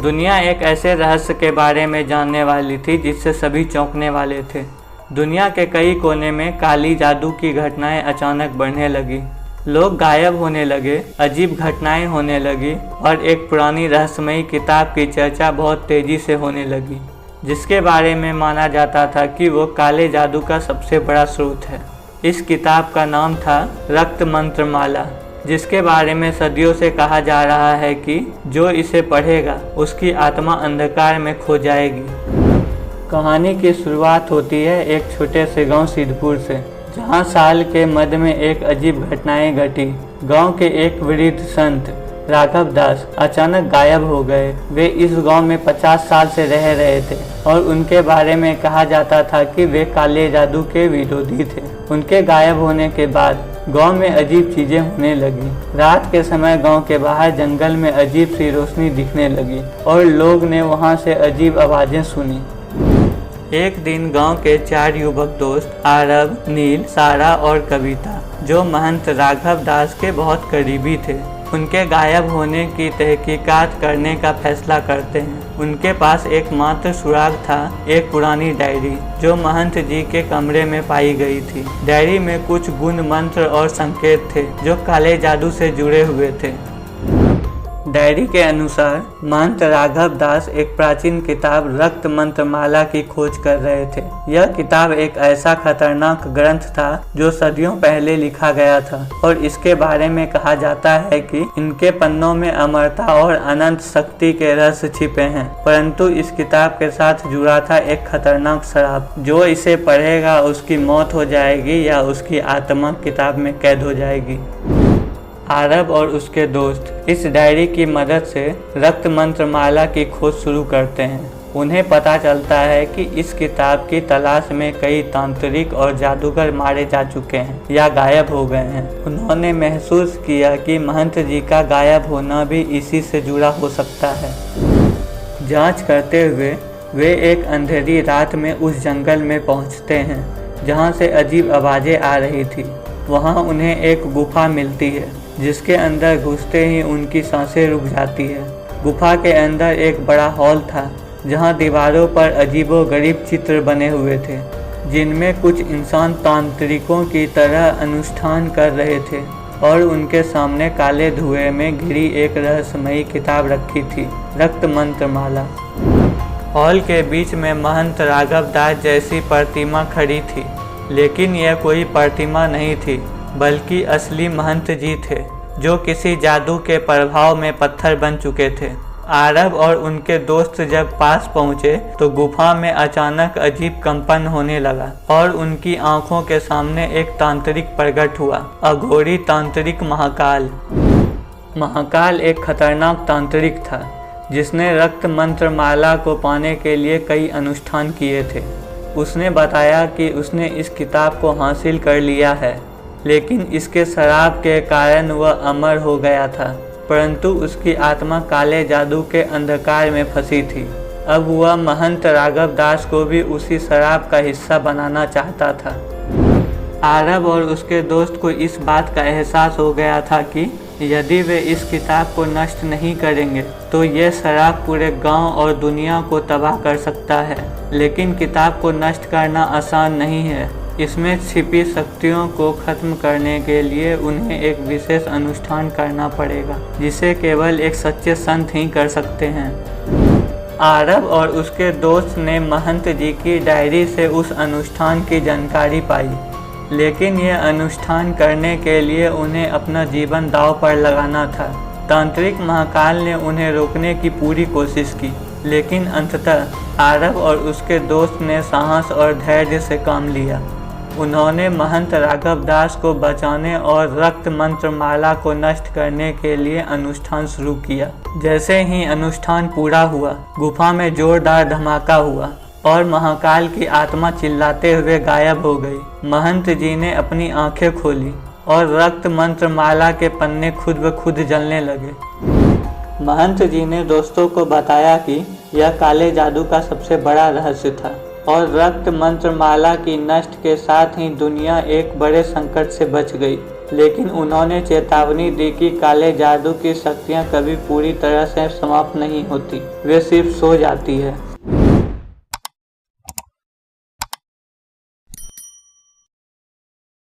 दुनिया एक ऐसे रहस्य के बारे में जानने वाली थी जिससे सभी चौंकने वाले थे। दुनिया के कई कोने में काली जादू की घटनाएं अचानक बढ़ने लगी। लोग गायब होने लगे, अजीब घटनाएं होने लगी और एक पुरानी रहस्यमयी किताब की चर्चा बहुत तेजी से होने लगी, जिसके बारे में माना जाता था कि वो काले जादू का सबसे बड़ा स्रोत है। इस किताब का नाम था रक्त मंत्रमाला, जिसके बारे में सदियों से कहा जा रहा है कि जो इसे पढ़ेगा उसकी आत्मा अंधकार में खो जाएगी। कहानी की शुरुआत होती है एक छोटे से गांव सिद्धपुर से, जहां साल के मध्य में एक अजीब घटनाएं घटी। गांव के एक वृद्ध संत राघव दास अचानक गायब हो गए। वे इस गांव में 50 साल से रह रहे थे और उनके बारे में कहा जाता था कि वे काले जादू के विरोधी थे। उनके गायब होने के बाद गांव में अजीब चीजें होने लगी। रात के समय गांव के बाहर जंगल में अजीब सी रोशनी दिखने लगी और लोग ने वहां से अजीब आवाजें सुनी। एक दिन गांव के 4 युवक दोस्त आरव, नील, सारा और कविता, जो महंत राघव दास के बहुत करीबी थे, उनके गायब होने की तहकीकात करने का फैसला करते हैं। उनके पास एकमात्र सुराग था एक पुरानी डायरी, जो महंत जी के कमरे में पाई गई थी। डायरी में कुछ गुण मंत्र और संकेत थे जो काले जादू से जुड़े हुए थे। डायरी के अनुसार महंत राघव दास एक प्राचीन किताब रक्त मंत्रमाला की खोज कर रहे थे। यह किताब एक ऐसा खतरनाक ग्रंथ था जो सदियों पहले लिखा गया था और इसके बारे में कहा जाता है कि इनके पन्नों में अमरता और अनंत शक्ति के रहस्य छिपे हैं। परंतु इस किताब के साथ जुड़ा था एक खतरनाक श्राप, जो इसे पढ़ेगा उसकी मौत हो जाएगी या उसकी आत्मा किताब में कैद हो जाएगी। आरव और उसके दोस्त इस डायरी की मदद से रक्त मंत्रमाला की खोज शुरू करते हैं। उन्हें पता चलता है कि इस किताब की तलाश में कई तांत्रिक और जादूगर मारे जा चुके हैं या गायब हो गए हैं। उन्होंने महसूस किया कि महंत जी का गायब होना भी इसी से जुड़ा हो सकता है। जांच करते हुए वे एक अंधेरी रात में उस जंगल में पहुंचते हैं जहां से अजीब आवाजें आ रही थी। वहां उन्हें एक गुफा मिलती है, जिसके अंदर घुसते ही उनकी सांसें रुक जाती है। गुफा के अंदर एक बड़ा हॉल था, जहां दीवारों पर अजीबोगरीब चित्र बने हुए थे, जिनमें कुछ इंसान तांत्रिकों की तरह अनुष्ठान कर रहे थे और उनके सामने काले धुएं में घिरी एक रहस्यमयी किताब रखी थी, रक्त मंत्रमाला। हॉल के बीच में महंत राघव दास जैसी प्रतिमा खड़ी थी, लेकिन यह कोई प्रतिमा नहीं थी, बल्कि असली महंत जी थे, जो किसी जादू के प्रभाव में पत्थर बन चुके थे। आरव और उनके दोस्त जब पास पहुंचे तो गुफा में अचानक अजीब कंपन होने लगा और उनकी आंखों के सामने एक तांत्रिक प्रकट हुआ, अघोरी तांत्रिक महाकाल। महाकाल एक खतरनाक तांत्रिक था, जिसने रक्त मंत्रमाला को पाने के लिए कई अनुष्ठान किए थे। उसने बताया कि उसने इस किताब को हासिल कर लिया है, लेकिन इसके शराब के कारण वह अमर हो गया था, परंतु उसकी आत्मा काले जादू के अंधकार में फंसी थी। अब वह महंत राघव दास को भी उसी शराब का हिस्सा बनाना चाहता था। आरव और उसके दोस्त को इस बात का एहसास हो गया था कि यदि वे इस किताब को नष्ट नहीं करेंगे तो यह शराब पूरे गांव और दुनिया को तबाह कर सकता है। लेकिन किताब को नष्ट करना आसान नहीं है। इसमें छिपी शक्तियों को खत्म करने के लिए उन्हें एक विशेष अनुष्ठान करना पड़ेगा, जिसे केवल एक सच्चे संत ही कर सकते हैं। आरव और उसके दोस्त ने महंत जी की डायरी से उस अनुष्ठान की जानकारी पाई, लेकिन यह अनुष्ठान करने के लिए उन्हें अपना जीवन दांव पर लगाना था। तांत्रिक महाकाल ने उन्हें रोकने की पूरी कोशिश की, लेकिन अंततः आरव और उसके दोस्त ने साहस और धैर्य से काम लिया। उन्होंने महंत राघव दास को बचाने और रक्त मंत्रमाला को नष्ट करने के लिए अनुष्ठान शुरू किया। जैसे ही अनुष्ठान पूरा हुआ, गुफा में जोरदार धमाका हुआ और महाकाल की आत्मा चिल्लाते हुए गायब हो गई। महंत जी ने अपनी आंखें खोली और रक्त मंत्रमाला के पन्ने खुद ब खुद जलने लगे। महंत जी ने दोस्तों को बताया कि यह काले जादू का सबसे बड़ा रहस्य था और रक्त मंत्रमाला की नष्ट के साथ ही दुनिया एक बड़े संकट से बच गई। लेकिन उन्होंने चेतावनी दी कि काले जादू की शक्तियां कभी पूरी तरह से समाप्त नहीं होती, वे सिर्फ सो जाती है।